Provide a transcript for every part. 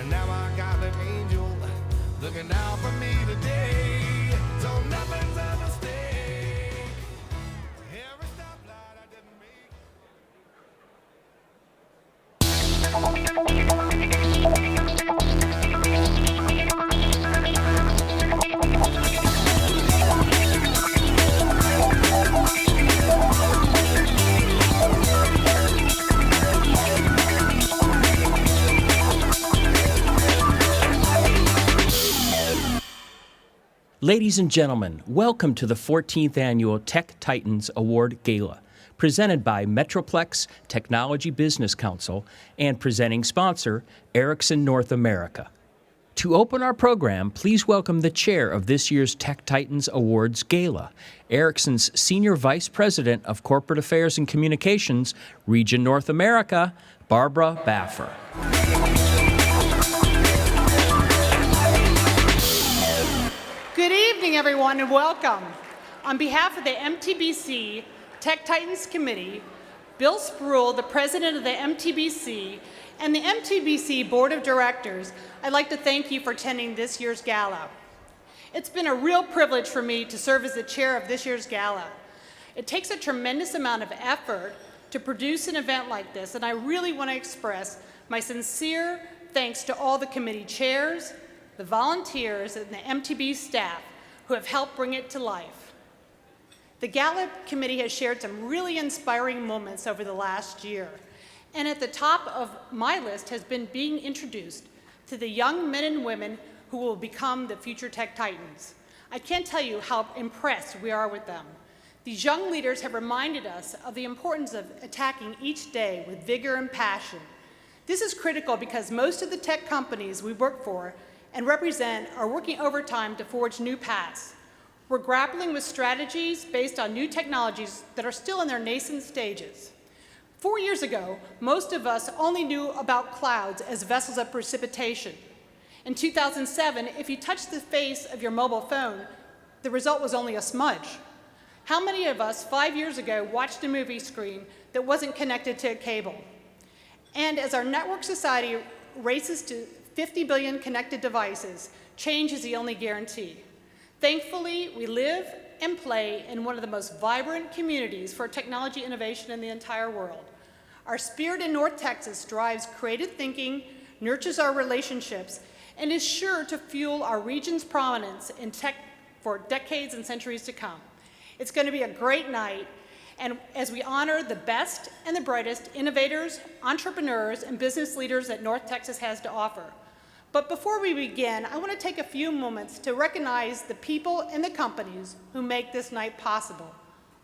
And now I got an angel looking out for me today. So nothing's a mistake. Every stoplight I didn't make. Ladies and gentlemen, welcome to the 14th Annual Tech Titans Award Gala, presented by Metroplex Technology Business Council and presenting sponsor, Ericsson North America. To open our program, please welcome the chair of this year's Tech Titans Awards Gala, Ericsson's Senior Vice President of Corporate Affairs and Communications, Region North America, Barbara Baffer. Good evening, everyone, and welcome. On behalf of the MTBC Tech Titans Committee, Bill Spruill, the president of the MTBC, and the MTBC Board of Directors, I'd like to thank you for attending this year's gala. It's been a real privilege for me to serve as the chair of this year's gala. It takes a tremendous amount of effort to produce an event like this, and I really want to express my sincere thanks to all the committee chairs, the volunteers, and the MTB staff who have helped bring it to life. The Gala Committee has shared some really inspiring moments over the last year, and at the top of my list has been being introduced to the young men and women who will become the future Tech Titans. I can't tell you how impressed we are with them. These young leaders have reminded us of the importance of attacking each day with vigor and passion. This is critical because most of the tech companies we work for and represent are working overtime to forge new paths. We're grappling with strategies based on new technologies that are still in their nascent stages. 4 years ago, most of us only knew about clouds as vessels of precipitation. In 2007, if you touched the face of your mobile phone, the result was only a smudge. How many of us 5 years ago watched a movie screen that wasn't connected to a cable? And as our network society races to 50 billion connected devices, change is the only guarantee. Thankfully, we live and play in one of the most vibrant communities for technology innovation in the entire world. Our spirit in North Texas drives creative thinking, nurtures our relationships, and is sure to fuel our region's prominence in tech for decades and centuries to come. It's going to be a great night, and as we honor the best and the brightest innovators, entrepreneurs, and business leaders that North Texas has to offer. But before we begin, I want to take a few moments to recognize the people and the companies who make this night possible,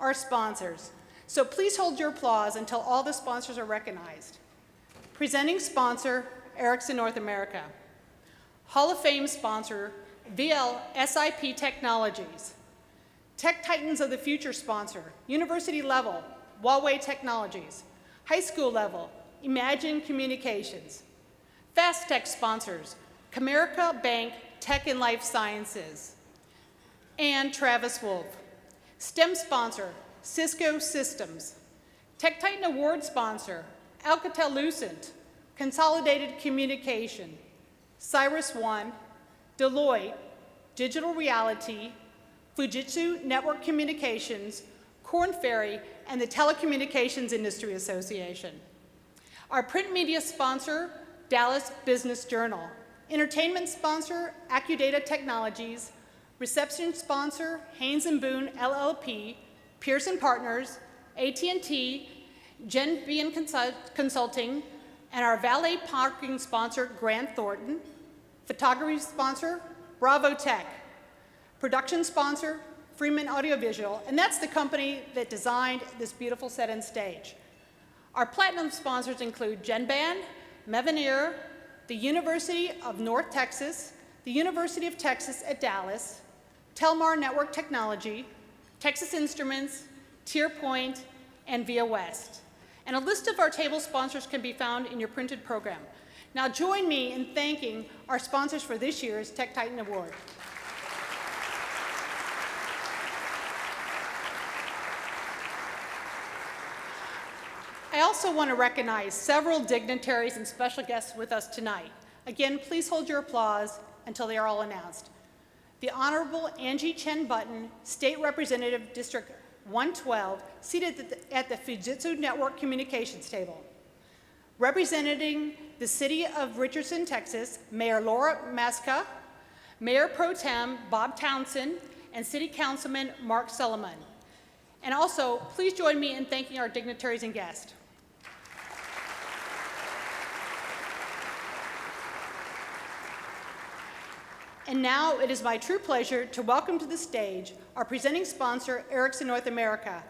our sponsors. So please hold your applause until all the sponsors are recognized. Presenting sponsor, Ericsson North America. Hall of Fame sponsor, VLSIP Technologies. Tech Titans of the Future sponsor, University level, Huawei Technologies. High school level, Imagine Communications. Fast Tech sponsors, Comerica Bank Tech and Life Sciences, and Travis Wolf. STEM sponsor, Cisco Systems. Tech Titan Award sponsor, Alcatel-Lucent, Consolidated Communication, Cyrus One, Deloitte, Digital Reality, Fujitsu Network Communications, Korn Ferry, and the Telecommunications Industry Association. Our print media sponsor, Dallas Business Journal. Entertainment sponsor, Accudata Technologies. Reception sponsor, Haynes & Boone LLP, Pearson Partners, AT&T, Gen B Consulting, and our valet parking sponsor, Grant Thornton. Photography sponsor, Bravo Tech. Production sponsor, Freeman Audiovisual, and that's the company that designed this beautiful set and stage. Our platinum sponsors include GenBand, Mevenir, the University of North Texas, the University of Texas at Dallas, Telmar Network Technology, Texas Instruments, TierPoint, and Via West. And a list of our table sponsors can be found in your printed program. Now join me in thanking our sponsors for this year's Tech Titan Award. I also want to recognize several dignitaries and special guests with us tonight. Again, please hold your applause until they are all announced. The Honorable Angie Chen Button, State Representative, District 112, seated at the Fujitsu Network Communications table. Representing the City of Richardson, Texas, Mayor Laura Maska, Mayor Pro Tem Bob Townsend, and City Councilman Mark Solomon. And also, please join me in thanking our dignitaries and guests. And now it is my true pleasure to welcome to the stage our presenting sponsor, Ericsson North America.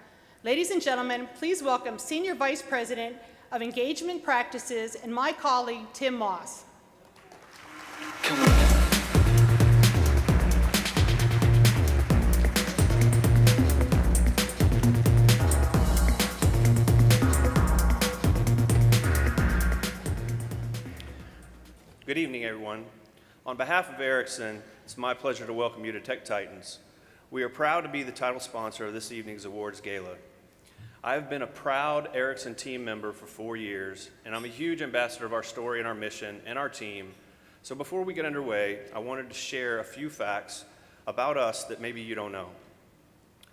Ladies and gentlemen, please welcome Senior Vice President of Engagement Practices and my colleague, Tim Moss. Good evening, everyone. On behalf of Ericsson, it's my pleasure to welcome you to Tech Titans. We are proud to be the title sponsor of this evening's awards gala. I have been a proud Ericsson team member for 4 years, and I'm a huge ambassador of our story and our mission and our team. So before we get underway, I wanted to share a few facts about us that maybe you don't know.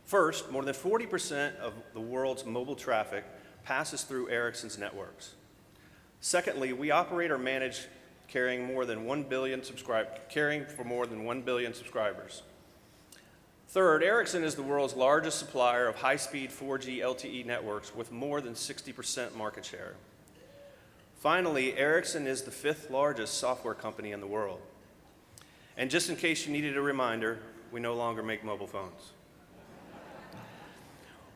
First, more than 40% of the world's mobile traffic passes through Ericsson's networks. Secondly, we operate or manage caring for more than 1 billion subscribers. Third, Ericsson is the world's largest supplier of high-speed 4G LTE networks with more than 60% market share. Finally, Ericsson is the 5th largest software company in the world. And just in case you needed a reminder, we no longer make mobile phones.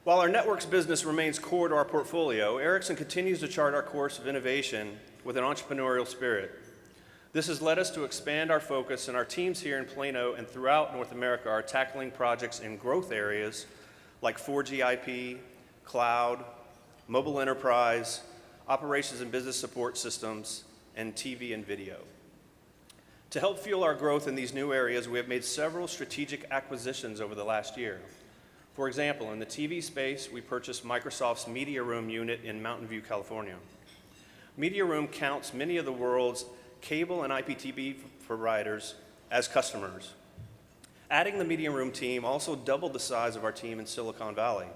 While our networks business remains core to our portfolio, Ericsson continues to chart our course of innovation with an entrepreneurial spirit. This has led us to expand our focus, and our teams here in Plano and throughout North America are tackling projects in growth areas like 4G IP, cloud, mobile enterprise, operations and business support systems, and TV and video. To help fuel our growth in these new areas, we have made several strategic acquisitions over the last year. For example, in the TV space, we purchased Microsoft's Media Room unit in Mountain View, California. Media Room counts many of the world's cable and IPTV providers as customers. Adding the Media Room team also doubled the size of our team in Silicon Valley.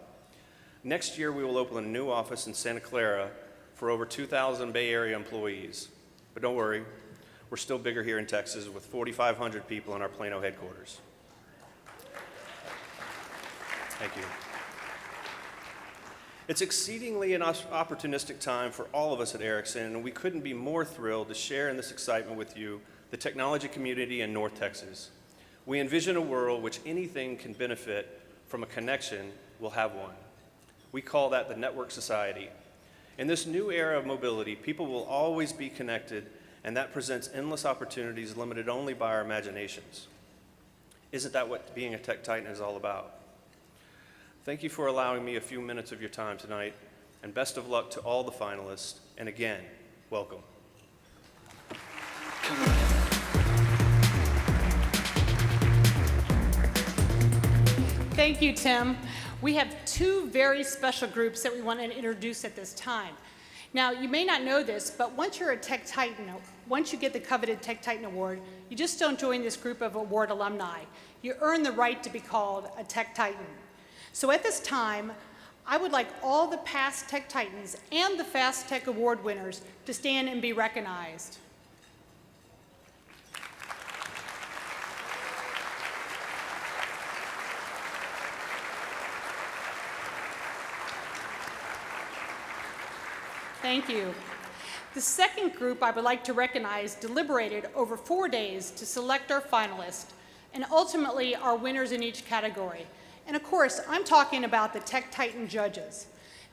Next year, we will open a new office in Santa Clara for over 2,000 Bay Area employees. But don't worry, we're still bigger here in Texas with 4,500 people in our Plano headquarters. Thank you. It's exceedingly an opportunistic time for all of us at Ericsson, and we couldn't be more thrilled to share in this excitement with you, the technology community in North Texas. We envision a world which anything can benefit from a connection will have one. We call that the network society. In this new era of mobility, people will always be connected, and that presents endless opportunities limited only by our imaginations. Isn't that what being a Tech Titan is all about? Thank you for allowing me a few minutes of your time tonight, and best of luck to all the finalists, and again, welcome. Thank you, Tim. We have 2 very special groups that we want to introduce at this time. Now, you may not know this, but once you're a Tech Titan, once you get the coveted Tech Titan Award, you just don't join this group of award alumni. You earn the right to be called a Tech Titan. So at this time, I would like all the past Tech Titans and the Fast Tech Award winners to stand and be recognized. Thank you. The second group I would like to recognize deliberated over 4 days to select our finalists and ultimately our winners in each category. And of course, I'm talking about the Tech Titan judges.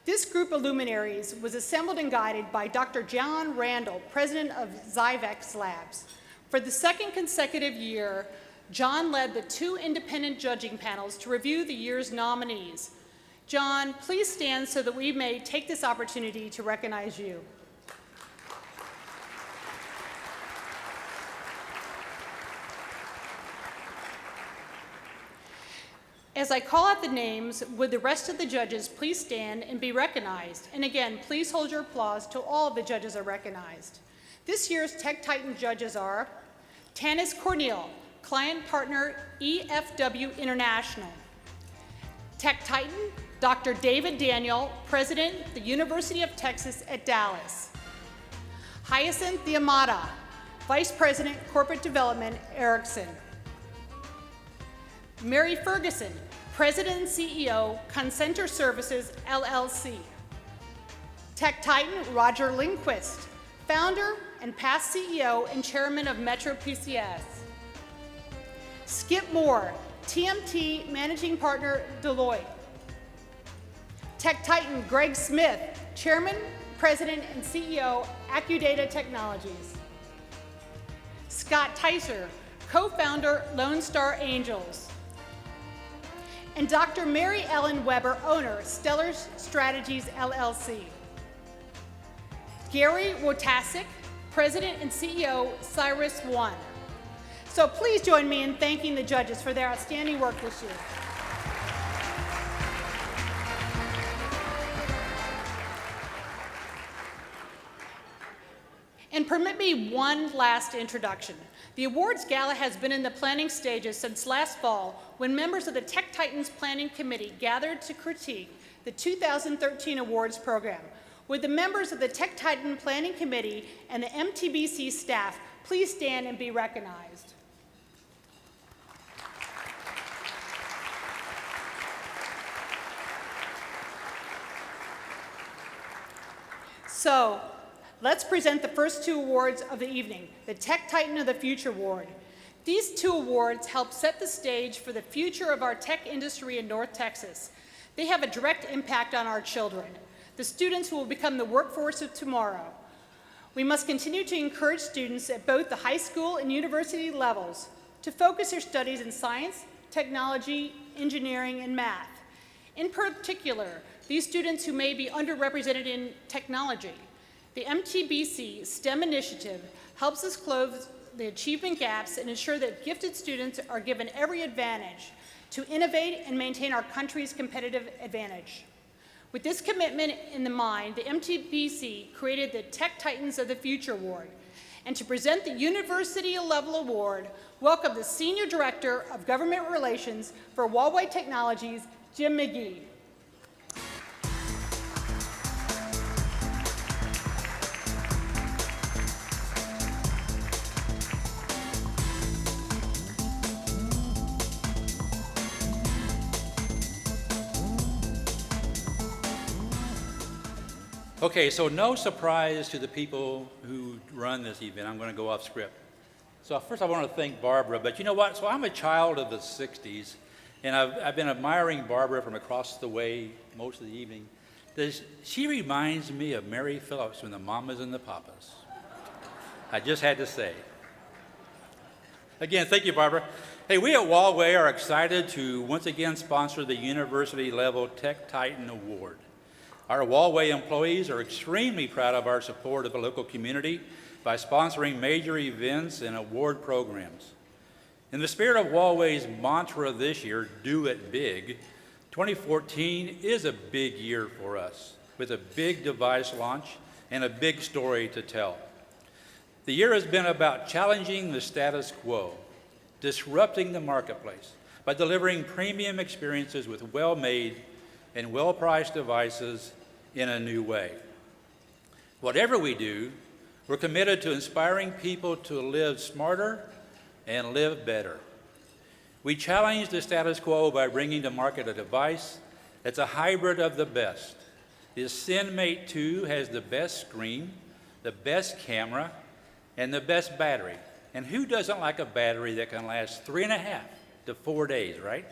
This group of luminaries was assembled and guided by Dr. John Randall, president of Zyvex Labs. For the 2nd consecutive year, John led the 2 independent judging panels to review the year's nominees. John, please stand so that we may take this opportunity to recognize you. As I call out the names, would the rest of the judges please stand and be recognized? And again, please hold your applause till all of the judges are recognized. This year's Tech Titan judges are Tanis Cornel, Client Partner, EFW International. Tech Titan, Dr. David Daniel, President, the University of Texas at Dallas. Hyacinth Yamada, Vice President, Corporate Development, Ericsson. Mary Ferguson, President and CEO, Concenter Services, LLC. Tech Titan, Roger Lindquist, Founder and past CEO and Chairman of Metro PCS. Skip Moore, TMT Managing Partner, Deloitte. Tech Titan, Greg Smith, Chairman, President, and CEO, Accudata Technologies. Scott Tyser, Co-Founder, Lone Star Angels. And Dr. Mary Ellen Weber, owner, Stellar Strategies, LLC. Gary Wojtasek, President and CEO, Cyrus One. So please join me in thanking the judges for their outstanding work this year. And permit me one last introduction. The awards gala has been in the planning stages since last fall, when members of the Tech Titans Planning Committee gathered to critique the 2013 awards program. Would the members of the Tech Titan Planning Committee and the MTBC staff please stand and be recognized? So, let's present the first two awards of the evening, the Tech Titan of the Future Award. These two awards help set the stage for the future of our tech industry in North Texas. They have a direct impact on our children, the students who will become the workforce of tomorrow. We must continue to encourage students at both the high school and university levels to focus their studies in science, technology, engineering, and math. In particular, these students who may be underrepresented in technology. The MTBC STEM initiative helps us close the achievement gaps and ensure that gifted students are given every advantage to innovate and maintain our country's competitive advantage. With this commitment in mind, the MTBC created the Tech Titans of the Future Award. And to present the university level award, welcome the Senior Director of Government Relations for Huawei Technologies, Jim McGee. Okay, so no surprise to the people who run this event. I'm going to go off script. So first I want to thank Barbara, but you know what? So I'm a child of the 60s, and I've been admiring Barbara from across the way most of the evening. She reminds me of Mary Phillips from the Mamas and the Papas. I just had to say. Again, thank you, Barbara. Hey, we at Huawei are excited to once again sponsor the University Level Tech Titan Award. Our Huawei employees are extremely proud of our support of the local community by sponsoring major events and award programs. In the spirit of Huawei's mantra this year, do it big, 2014 is a big year for us, with a big device launch and a big story to tell. The year has been about challenging the status quo, disrupting the marketplace by delivering premium experiences with well-made and well-priced devices in a new way. Whatever we do, we're committed to inspiring people to live smarter and live better. We challenge the status quo by bringing to market a device that's a hybrid of the best. This ZenMate 2 has the best screen, the best camera, and the best battery. And who doesn't like a battery that can last 3.5 to 4 days, right?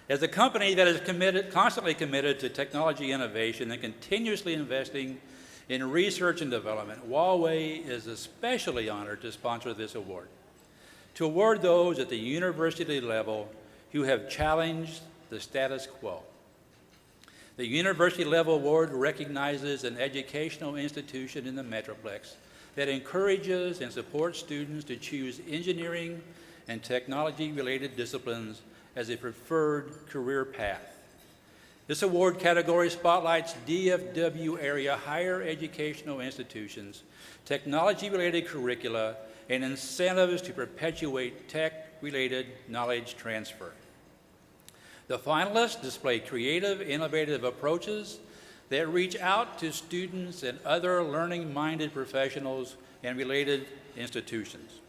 As a company that is constantly committed to technology innovation and continuously investing in research and development, Huawei is especially honored to sponsor this award, to award those at the university level who have challenged the status quo. The University Level Award recognizes an educational institution in the Metroplex that encourages and supports students to choose engineering and technology-related disciplines as a preferred career path. This award category spotlights DFW area higher educational institutions, technology-related curricula, and incentives to perpetuate tech-related knowledge transfer. The finalists display creative, innovative approaches that reach out to students and other learning-minded professionals and related institutions.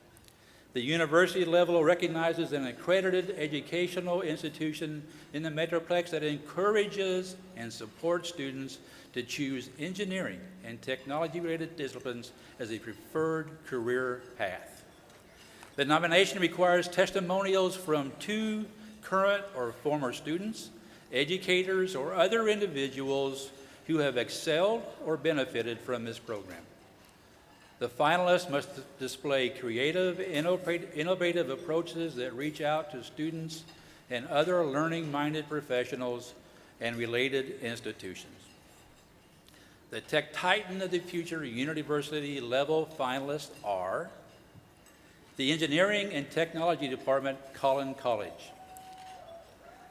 The university level recognizes an accredited educational institution in the Metroplex that encourages and supports students to choose engineering and technology-related disciplines as a preferred career path. The nomination requires testimonials from 2 current or former students, educators, or other individuals who have excelled or benefited from this program. The finalists must display creative, innovative approaches that reach out to students and other learning-minded professionals and related institutions. The Tech Titan of the Future University level finalists are the Engineering and Technology Department, Collin College.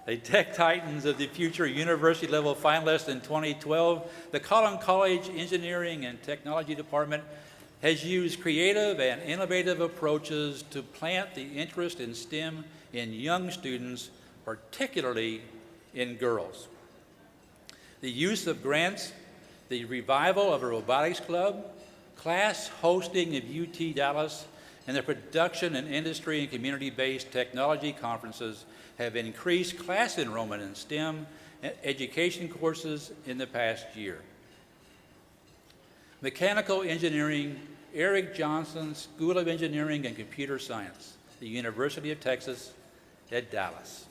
The Tech Titans of the Future University level finalists in 2012, the Collin College Engineering and Technology Department has used creative and innovative approaches to plant the interest in STEM in young students, particularly in girls. The use of grants, the revival of a robotics club, class hosting of UT Dallas, and the production and industry and community-based technology conferences have increased class enrollment in STEM education courses in the past year. Mechanical Engineering, Eric Johnson School of Engineering and Computer Science, the University of Texas at Dallas.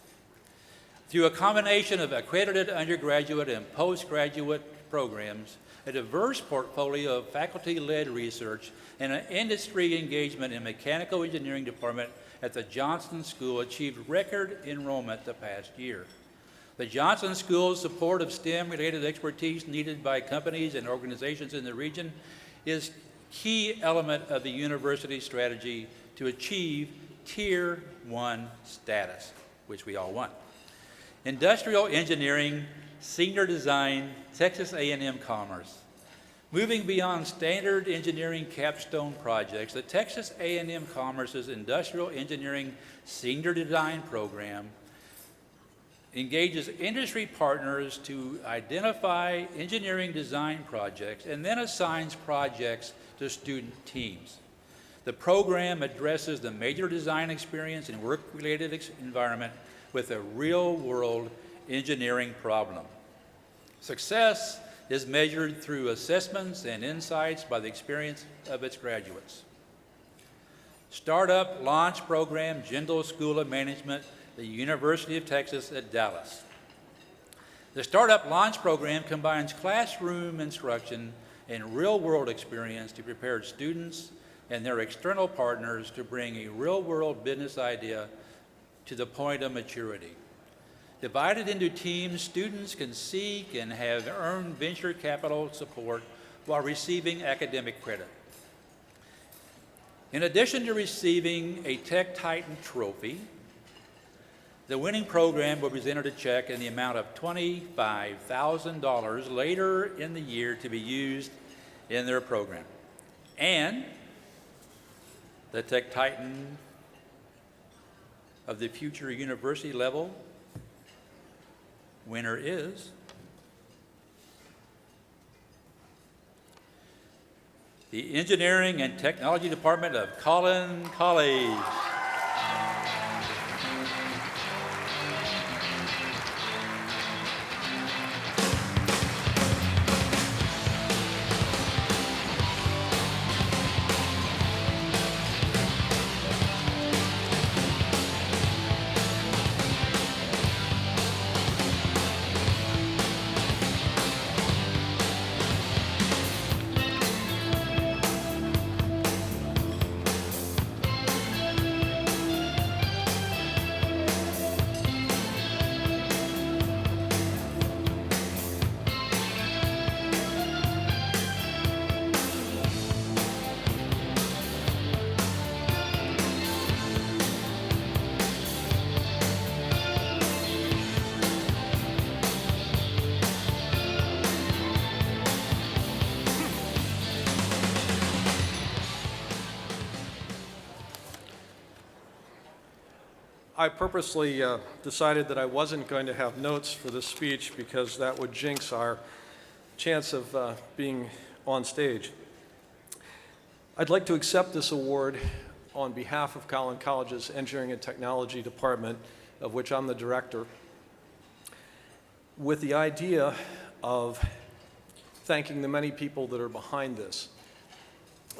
Through a combination of accredited undergraduate and postgraduate programs, a diverse portfolio of faculty-led research, and an industry engagement in mechanical engineering department at the Johnson School achieved record enrollment the past year. The Johnson School's support of STEM-related expertise needed by companies and organizations in the region is a key element of the university's strategy to achieve Tier 1 status, which we all want. Industrial Engineering, Senior Design, Texas A&M Commerce. Moving beyond standard engineering capstone projects, the Texas A&M Commerce's Industrial Engineering Senior Design Program engages industry partners to identify engineering design projects and then assigns projects to student teams. The program addresses the major design experience and work-related environment with a real-world engineering problem. Success is measured through assessments and insights by the experience of its graduates. Startup Launch Program, Jindal School of Management, the University of Texas at Dallas. The Startup Launch Program combines classroom instruction and real-world experience to prepare students and their external partners to bring a real-world business idea to the point of maturity. Divided into teams, students can seek and have earned venture capital support while receiving academic credit. In addition to receiving a Tech Titan trophy, the winning program will be presented a check in the amount of $25,000 later in the year to be used in their program. And the Tech Titan of the Future University level winner is the Engineering and Technology Department of Collin College. I purposely decided that I wasn't going to have notes for this speech because that would jinx our chance of being on stage. I'd like to accept this award on behalf of Collin College's Engineering and Technology Department, of which I'm the director, with the idea of thanking the many people that are behind this.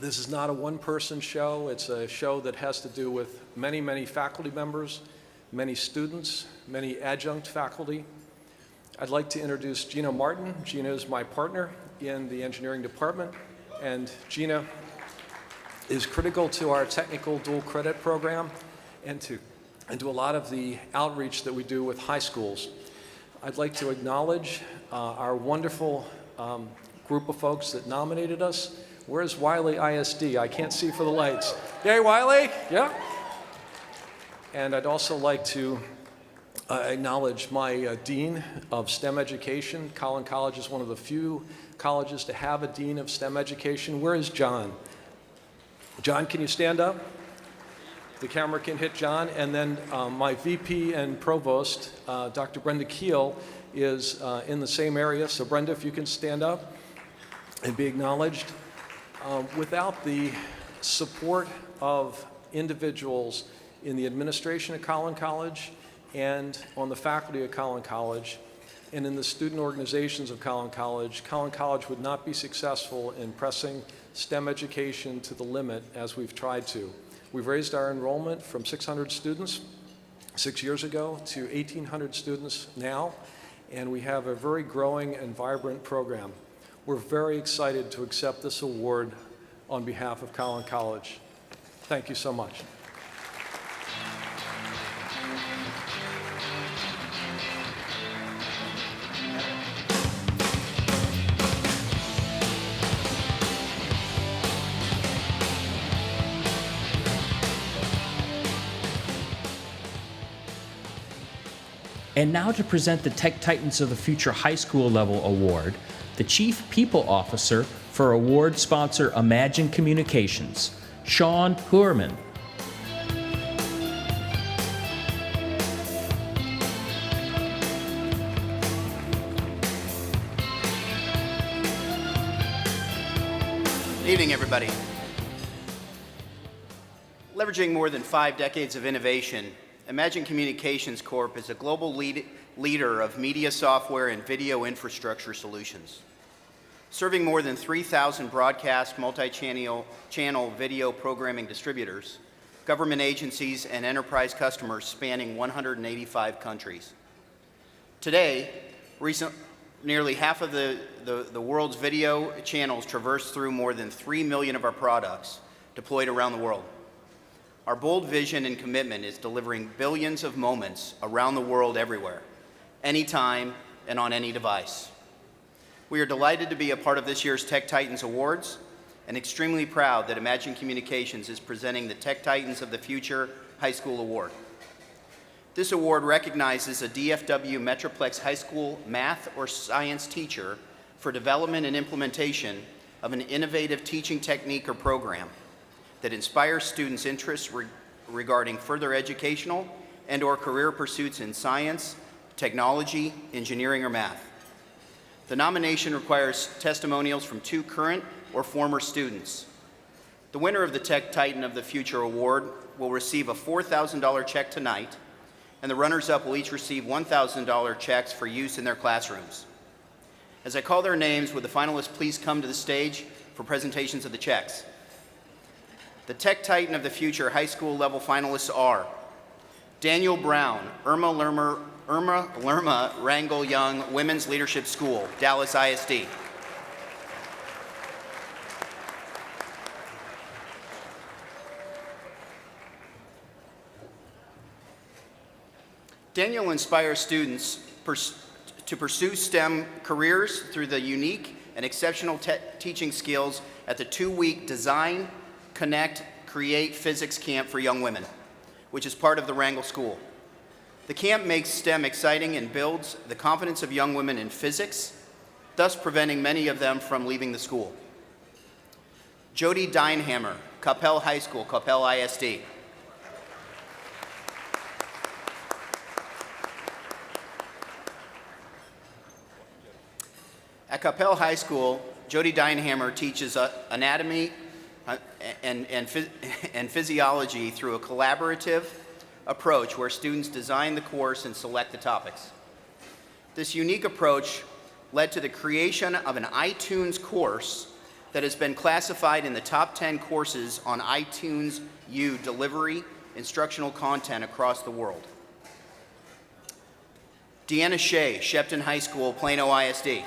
This is not a one-person show. It's a show that has to do with many, many faculty members, many students, many adjunct faculty. I'd like to introduce Gina Martin. Gina is my partner in the engineering department, and Gina is critical to our technical dual credit program and to a lot of the outreach that we do with high schools. I'd like to acknowledge our wonderful group of folks that nominated us. Where's Wiley ISD? I can't see for the lights. Yay, Wiley! Yeah. And I'd also like to acknowledge my Dean of STEM Education. Collin College is one of the few colleges to have a Dean of STEM Education. Where is John? John, can you stand up? The camera can hit John. And then my VP and Provost, Dr. Brenda Keel, is in the same area. So Brenda, if you can stand up and be acknowledged. Without the support of individuals in the administration at Collin College and on the faculty at Collin College and in the student organizations of Collin College would not be successful in pressing STEM education to the limit as we've tried to. We've raised our enrollment from 600 students 6 years ago to 1,800 students now, and we have a very growing and vibrant program. We're very excited to accept this award on behalf of Collin College. Thank you so much. And now to present the Tech Titans of the Future High School Level Award, the Chief People Officer for award sponsor Imagine Communications, Sean Hoorman. Good evening, everybody. Leveraging more than 5 decades of innovation, Imagine Communications Corp. Is a global leader of media software and video infrastructure solutions, serving more than 3,000 broadcast, multi-channel video programming distributors, government agencies, and enterprise customers spanning 185 countries. Today, nearly half of the world's video channels traverse through more than 3 million of our products deployed around the world. Our bold vision and commitment is delivering billions of moments around the world everywhere, anytime and on any device. We are delighted to be a part of this year's Tech Titans Awards and extremely proud that Imagine Communications is presenting the Tech Titans of the Future High School Award. This award recognizes a DFW Metroplex High School math or science teacher for development and implementation of an innovative teaching technique or program that inspires students' interests regarding further educational and/or career pursuits in science, technology, engineering, or math. The nomination requires testimonials from 2 current or former students. The winner of the Tech Titan of the Future Award will receive a $4,000 check tonight, and the runners-up will each receive $1,000 checks for use in their classrooms. As I call their names, would the finalists please come to the stage for presentations of the checks? The Tech Titan of the Future high school level finalists are Daniel Brown, Irma Lerma Rangel Young Women's Leadership School, Dallas ISD. Daniel inspires students to pursue STEM careers through the unique and exceptional teaching skills at the 2-week Design, Connect, Create Physics Camp for young women, which is part of the Rangel School. The camp makes STEM exciting and builds the confidence of young women in physics, thus preventing many of them from leaving the school. Jody Deinhammer, Coppell High School, Coppell ISD. Capel High School, Jody Deinhammer teaches anatomy and physiology through a collaborative approach where students design the course and select the topics. This unique approach led to the creation of an iTunes course that has been classified in the top 10 courses on iTunes U delivery instructional content across the world. Deanna Shea, Shepton High School, Plano ISD. See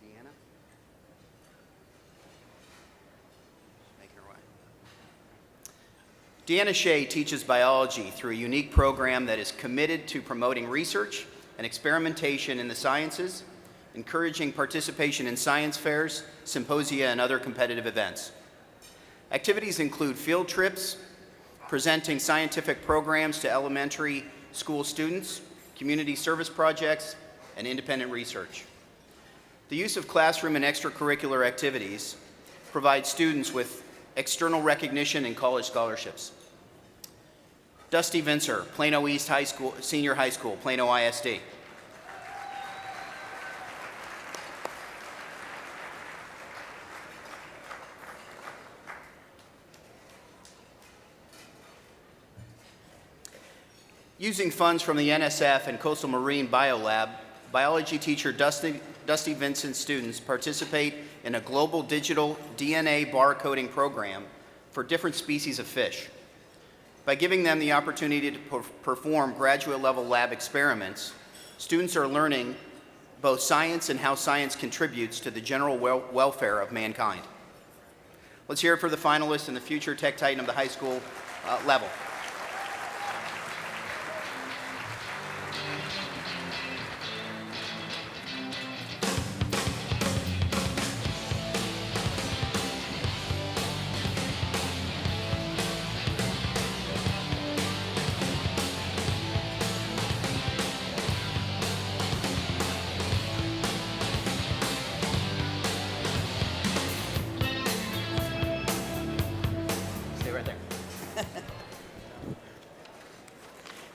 Deanna? Make her way. Deanna Shea teaches biology through a unique program that is committed to promoting research and experimentation in the sciences, encouraging participation in science fairs, symposia, and other competitive events. Activities include field trips, presenting scientific programs to elementary school students, community service projects, and independent research. The use of classroom and extracurricular activities provides students with external recognition and college scholarships. Dusty Vincer, Plano East High School, Senior High School, Plano ISD. Using funds from the NSF and Coastal Marine Biolab, biology teacher Dusty Vincent's students participate in a global digital DNA barcoding program for different species of fish. By giving them the opportunity to perform graduate level lab experiments, students are learning both science and how science contributes to the general welfare of mankind. Let's hear it for the finalists and the future Tech Titan of the high school level.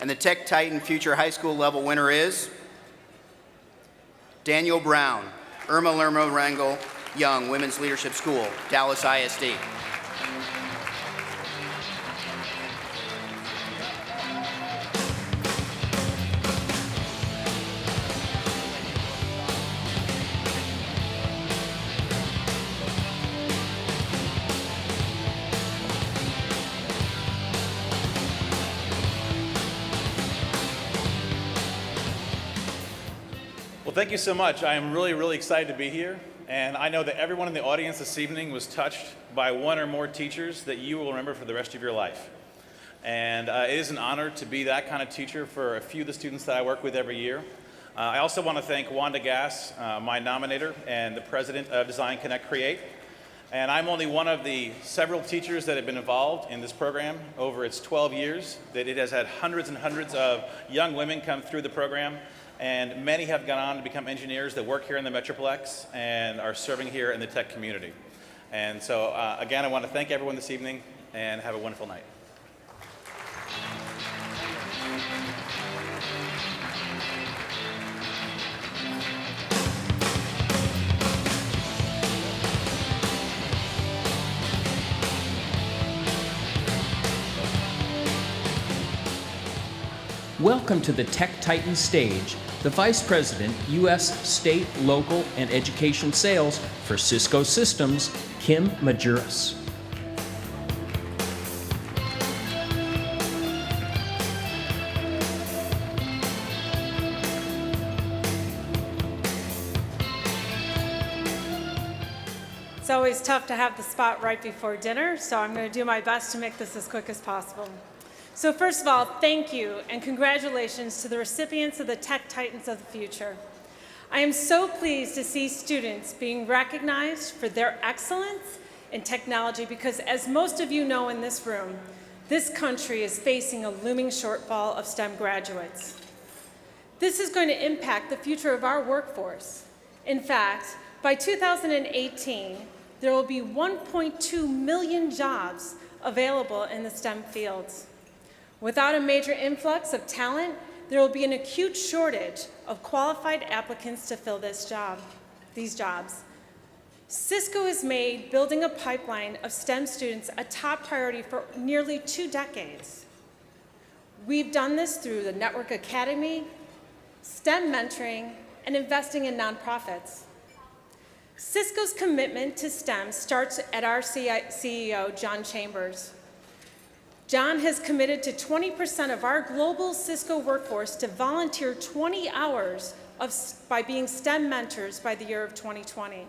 And the Tech Titan Future High School level winner is Daniel Brown, Irma Lerma Rangel Young Women's Leadership School, Dallas ISD. Well, thank you so much. I am really excited to be here. And I know that everyone in the audience this evening was touched by one or more teachers that you will remember for the rest of your life. And it is an honor to be that kind of teacher for a few of the students that I work with every year. I also want to thank Wanda Gass, my nominator and the president of Design Connect Create. And I'm only one of the several teachers that have been involved in this program over its 12 years, that it has had hundreds and hundreds of young women come through the program. And many have gone on to become engineers that work here in the Metroplex and are serving here in the tech community. And so, again, I want to thank everyone this evening and have a wonderful night. Welcome to the Tech Titan stage, the Vice President, U.S. State, Local, and Education Sales for Cisco Systems, Kim Majuris. It's always tough to have the spot right before dinner, so I'm going to do my best to make this as quick as possible. So first of all, thank you and congratulations to the recipients of the Tech Titans of the Future. I am so pleased to see students being recognized for their excellence in technology because, as most of you know in this room, this country is facing a looming shortfall of STEM graduates. This is going to impact the future of our workforce. In fact, by 2018, there will be 1.2 million jobs available in the STEM fields. Without a major influx of talent, there will be an acute shortage of qualified applicants to fill these jobs. Cisco has made building a pipeline of STEM students a top priority for nearly 2 decades. We've done this through the Network Academy, STEM mentoring, and investing in nonprofits. Cisco's commitment to STEM starts at our CEO, John Chambers. John has committed to 20% of our global Cisco workforce to volunteer 20 hours by being STEM mentors by the year of 2020.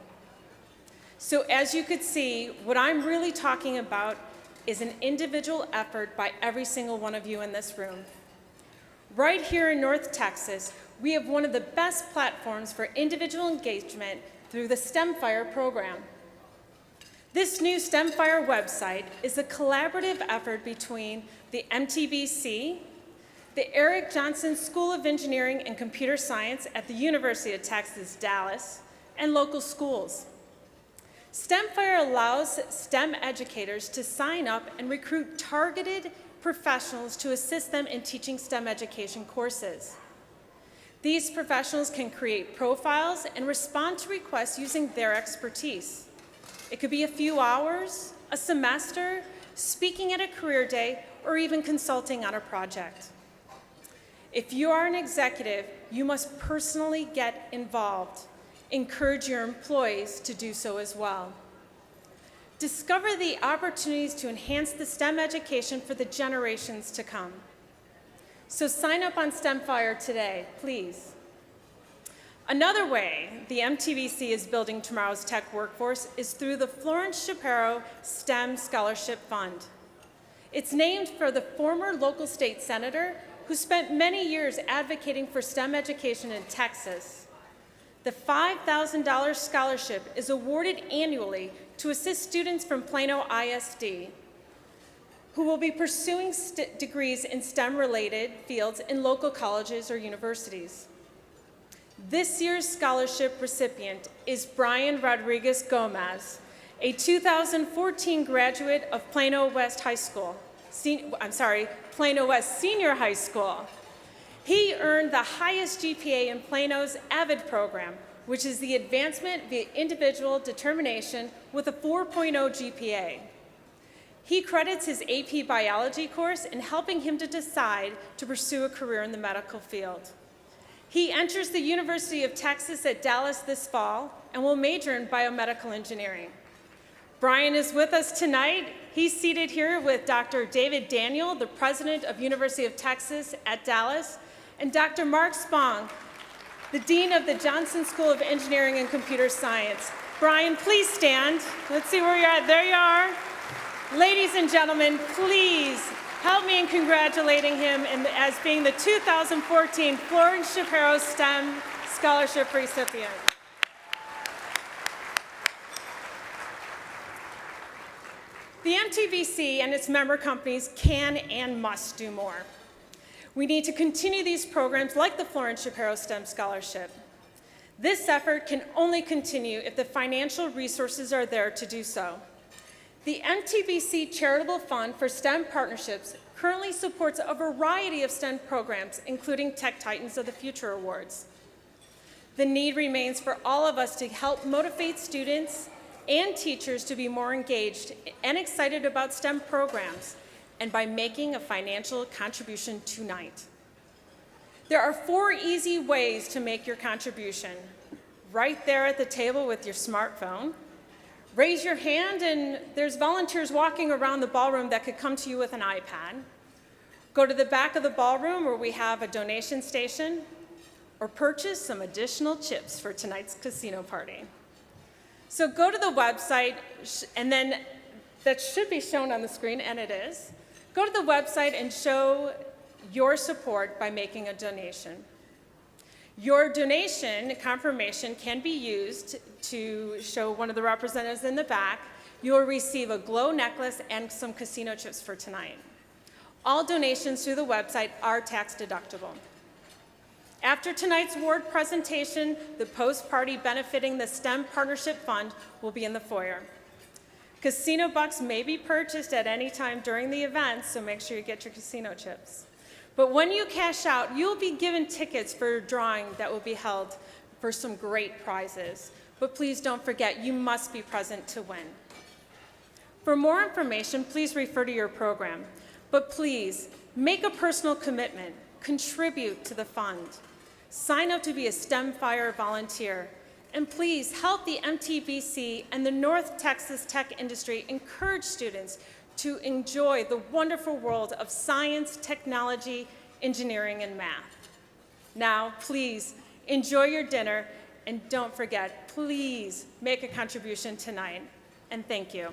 So as you could see, what I'm really talking about is an individual effort by every single one of you in this room. Right here in North Texas, we have one of the best platforms for individual engagement through the STEMFire program. This new STEMFire website is a collaborative effort between the MTBC, the Eric Johnson School of Engineering and Computer Science at the University of Texas, Dallas, and local schools. STEMFire allows STEM educators to sign up and recruit targeted professionals to assist them in teaching STEM education courses. These professionals can create profiles and respond to requests using their expertise. It could be a few hours, a semester, speaking at a career day, or even consulting on a project. If you are an executive, you must personally get involved. Encourage your employees to do so as well. Discover the opportunities to enhance the STEM education for the generations to come. So sign up on STEMFire today, please. Another way the MTBC is building tomorrow's tech workforce is through the Florence Shapiro STEM Scholarship Fund. It's named for the former local state senator who spent many years advocating for STEM education in Texas. The $5,000 scholarship is awarded annually to assist students from Plano ISD who will be pursuing degrees in STEM-related fields in local colleges or universities. This year's scholarship recipient is Brian Rodriguez Gomez, a 2014 graduate of Plano West Senior High School. He earned the highest GPA in Plano's AVID program, which is the Advancement via Individual Determination with a 4.0 GPA. He credits his AP biology course in helping him to decide to pursue a career in the medical field. He enters the University of Texas at Dallas this fall and will major in biomedical engineering. Brian is with us tonight. He's seated here with Dr. David Daniel, the president of University of Texas at Dallas, and Dr. Mark Spong, the dean of the Johnson School of Engineering and Computer Science. Brian, please stand. Let's see where you're at. There you are. Ladies and gentlemen, please help me in congratulating him as being the 2014 Florence Shapiro STEM Scholarship recipient. The MTBC and its member companies can and must do more. We need to continue these programs like the Florence Shapiro STEM Scholarship. This effort can only continue if the financial resources are there to do so. The MTBC Charitable Fund for STEM Partnerships currently supports a variety of STEM programs, including Tech Titans of the Future Awards. The need remains for all of us to help motivate students and teachers to be more engaged and excited about STEM programs, and by making a financial contribution tonight. There are 4 easy ways to make your contribution. Right there at the table with your smartphone. Raise your hand, and there's volunteers walking around the ballroom that could come to you with an iPad. Go to the back of the ballroom where we have a donation station, or purchase some additional chips for tonight's casino party. So go to the website, and then that should be shown on the screen, and it is. Go to the website and show your support by making a donation. Your donation confirmation can be used to show one of the representatives in the back. You'll receive a glow necklace and some casino chips for tonight. All donations through the website are tax deductible. After tonight's award presentation, the post-party benefiting the STEM Partnership Fund will be in the foyer. Casino bucks may be purchased at any time during the event, so make sure you get your casino chips. But when you cash out, you'll be given tickets for a drawing that will be held for some great prizes. But please don't forget, you must be present to win. For more information, please refer to your program. But please, make a personal commitment, contribute to the fund, sign up to be a STEM Fire volunteer, and please help the MTBC and the North Texas tech industry encourage students to enjoy the wonderful world of science, technology, engineering, and math. Now, please, enjoy your dinner, and don't forget, please make a contribution tonight. And thank you.